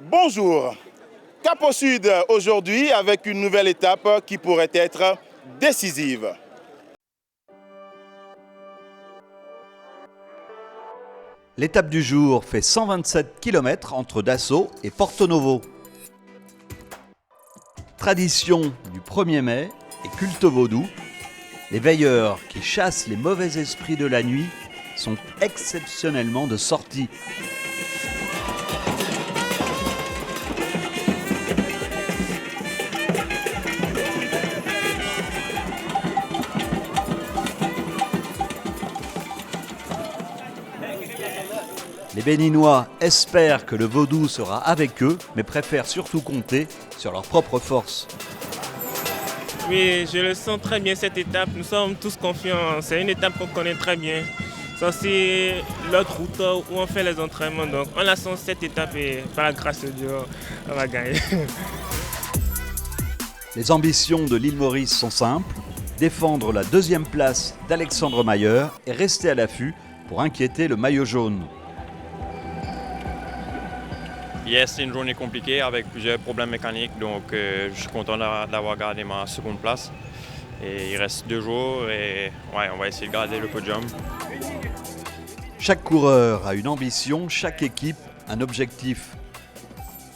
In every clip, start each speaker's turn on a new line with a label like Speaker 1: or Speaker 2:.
Speaker 1: Bonjour, Cap au Sud aujourd'hui avec une nouvelle étape qui pourrait être décisive.
Speaker 2: L'étape du jour fait 127 km entre Dasso et Porto Novo. Tradition du 1er mai et culte vaudou, les veilleurs qui chassent les mauvais esprits de la nuit sont exceptionnellement de sortie. Les Béninois espèrent que le vaudou sera avec eux, mais préfèrent surtout compter sur leur propre force.
Speaker 3: Oui, je le sens très bien cette étape. Nous sommes tous confiants. C'est une étape qu'on connaît très bien. C'est aussi l'autre route où on fait les entraînements. Donc on la sent cette étape et par la grâce de Dieu, on va gagner.
Speaker 2: Les ambitions de l'île Maurice sont simples. Défendre la 2e place d'Alexandre Mayer et rester à l'affût pour inquiéter le maillot jaune.
Speaker 4: Yes, c'est une journée compliquée avec plusieurs problèmes mécaniques, donc je suis content d'avoir gardé ma seconde place. Et il reste 2 jours et ouais, on va essayer de garder le podium.
Speaker 2: Chaque coureur a une ambition, chaque équipe un objectif.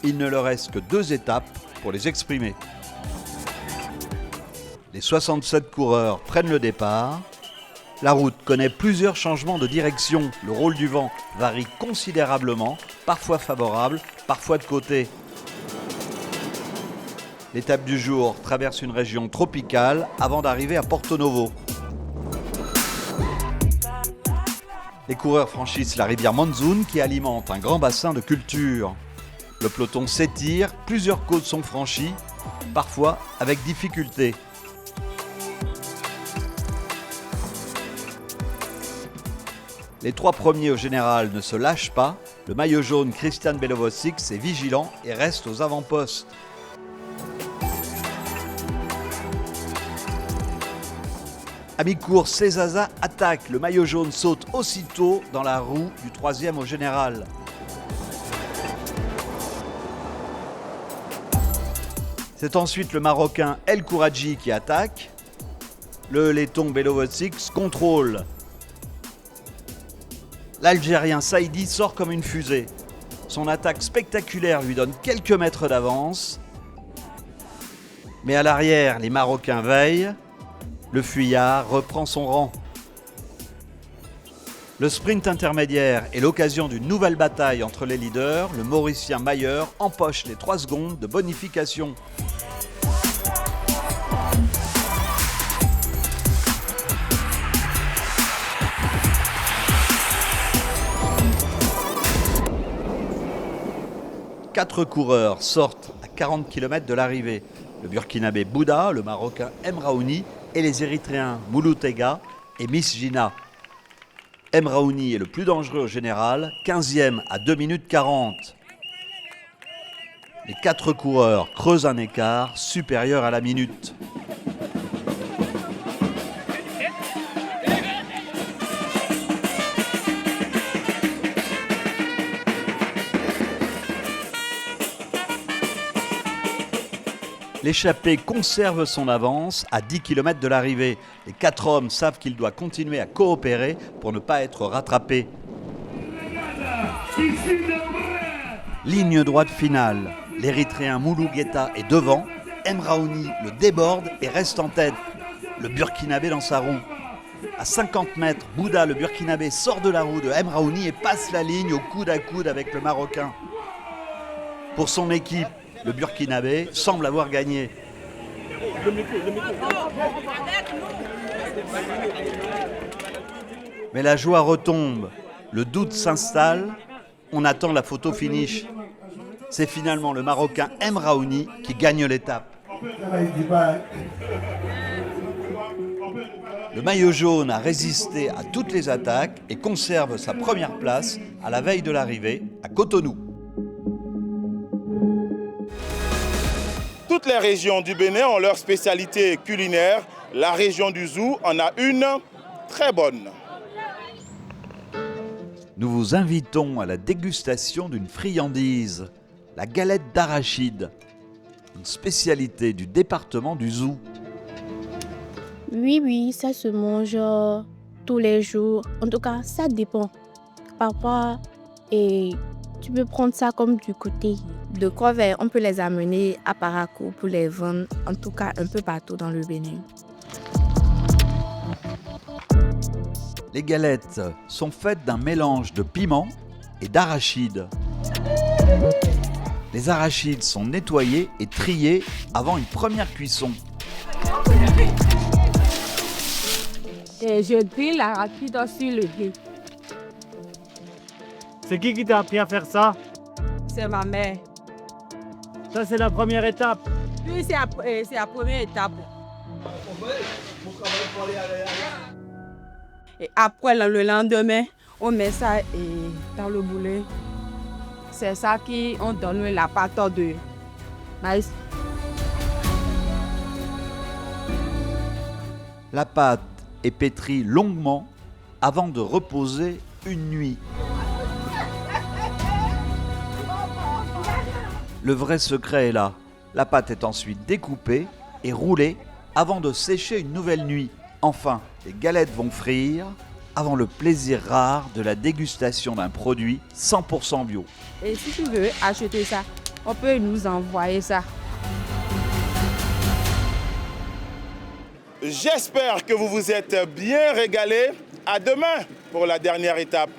Speaker 2: Il ne leur reste que 2 étapes pour les exprimer. Les 67 coureurs prennent le départ. La route connaît plusieurs changements de direction. Le rôle du vent varie considérablement, parfois favorable, parfois de côté. L'étape du jour traverse une région tropicale avant d'arriver à Porto Novo. Les coureurs franchissent la rivière Monzoon qui alimente un grand bassin de culture. Le peloton s'étire, plusieurs côtes sont franchies, parfois avec difficulté. Les 3 premiers au général ne se lâchent pas. Le maillot jaune Christian Belovovic est vigilant et reste aux avant-postes. À mi-course, Cezaza attaque. Le maillot jaune saute aussitôt dans la roue du 3e au général. C'est ensuite le Marocain El Kouradji qui attaque. Le laiton Belovovic contrôle. L'Algérien Saïdi sort comme une fusée. Son attaque spectaculaire lui donne quelques mètres d'avance. Mais à l'arrière, les Marocains veillent. Le fuyard reprend son rang. Le sprint intermédiaire est l'occasion d'une nouvelle bataille entre les leaders. Le Mauricien Mayer empoche les 3 secondes de bonification. Quatre coureurs sortent à 40 km de l'arrivée. Le Burkinabé Bouda, le Marocain Emraouni et les Érythréens Mouloutega et Misgina. Emraouni est le plus dangereux au général, 15e à 2 minutes 40. Les 4 coureurs creusent un écart supérieur à la minute. L'échappé conserve son avance à 10 km de l'arrivée. Les 4 hommes savent qu'il doit continuer à coopérer pour ne pas être rattrapé. Ligne droite finale. L'Érythréen Moulougeta est devant. Emraouni le déborde et reste en tête. Le Burkinabé dans sa roue. À 50 mètres, Bouda, le Burkinabé, sort de la roue de Emraouni et passe la ligne au coude à coude avec le Marocain. Pour son équipe, le Burkinabé semble avoir gagné. Mais la joie retombe, le doute s'installe, on attend la photo finish. C'est finalement le Marocain Emraouni qui gagne l'étape. Le maillot jaune a résisté à toutes les attaques et conserve sa première place à la veille de l'arrivée à Cotonou.
Speaker 1: Toutes les régions du Bénin ont leur spécialité culinaire. La région du Zou en a une très bonne.
Speaker 2: Nous vous invitons à la dégustation d'une friandise. la galette d'arachide, une spécialité du département du Zou.
Speaker 5: Oui, ça se mange tous les jours. En tout cas, ça dépend. Parfois, tu peux prendre ça comme du côté de Croix-Vert. On peut les amener à Parakou pour les vendre, en tout cas un peu partout dans le Bénin.
Speaker 2: Les galettes sont faites d'un mélange de piment et d'arachide. Les arachides sont nettoyés et triés avant une première cuisson.
Speaker 6: Et je grille l'arachide sur le grill.
Speaker 7: C'est qui t'a appris à faire ça?
Speaker 6: C'est ma mère.
Speaker 7: Ça, c'est la première étape.
Speaker 6: Oui, c'est la première étape. Et après, le lendemain, on met ça dans le boulet. C'est ça qu'on donne la pâte de maïs.
Speaker 2: La pâte est pétrie longuement avant de reposer une nuit. Le vrai secret est là. La pâte est ensuite découpée et roulée avant de sécher une nouvelle nuit. Enfin, les galettes vont frire avant le plaisir rare de la dégustation d'un produit 100% bio.
Speaker 6: Et si tu veux acheter ça, on peut nous envoyer ça.
Speaker 1: J'espère que vous vous êtes bien régalés. À demain pour la dernière étape.